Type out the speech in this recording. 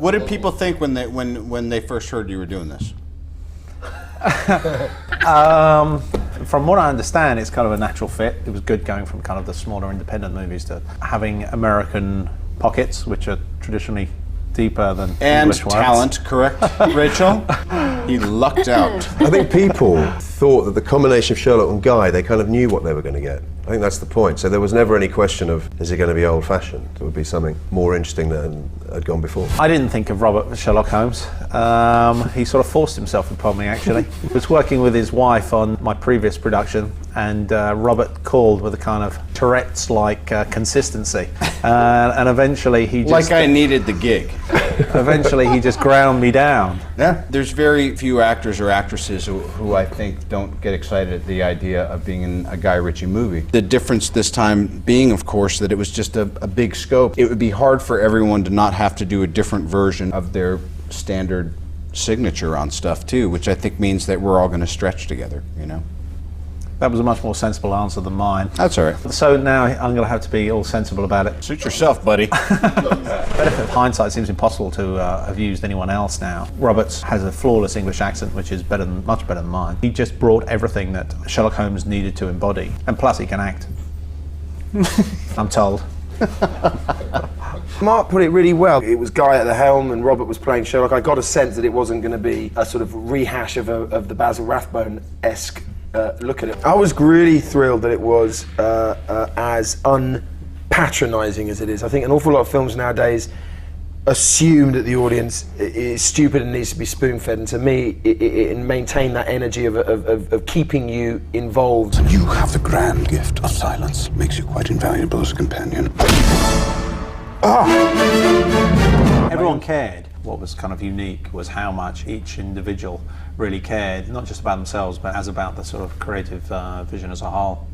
What did people think when they first heard you were doing this? From what I understand, it's kind of a natural fit. It was good going from kind of the smaller independent movies to having American pockets, which are traditionally deeper than English ones. And talent, correct, Rachel? He lucked out. I think people thought that the combination of Sherlock and Guy, they kind of knew what they were going to get. I think that's the point. So there was never any question of, is it going to be old-fashioned? It would be something more interesting than had gone before. I didn't think of Robert as Sherlock Holmes. He sort of forced himself upon me, actually. He was working with his wife on my previous production, and Robert called with a kind of Tourette's-like consistency. And eventually he just... Like I needed the gig. Eventually he just ground me down. Yeah. There's very few actors or actresses who I think don't get excited at the idea of being in a Guy Ritchie movie. The difference this time being, of course, that it was just a big scope. It would be hard for everyone to not have to do a different version of their standard signature on stuff too, which I think means that we're all going to stretch together, you know? That was a much more sensible answer than mine. That's all right. So now I'm going to have to be all sensible about it. Suit yourself, buddy. Benefit of hindsight, it seems impossible to have used anyone else now. Roberts has a flawless English accent, which is much better than mine. He just brought everything that Sherlock Holmes needed to embody, and plus he can act. I'm told. Mark put it really well. It was Guy at the helm and Robert was playing Sherlock. I got a sense that it wasn't going to be a sort of rehash of the Basil Rathbone-esque look at it. I was really thrilled that it was as unpatronising as it is. I think an awful lot of films nowadays assume that the audience is stupid and needs to be spoon-fed, and to me, it maintained that energy of keeping you involved. And you have the grand gift of silence. Makes you quite invaluable as a companion. Everyone cared. What was kind of unique was how much each individual really cared, not just about themselves, but as about the sort of creative vision as a whole.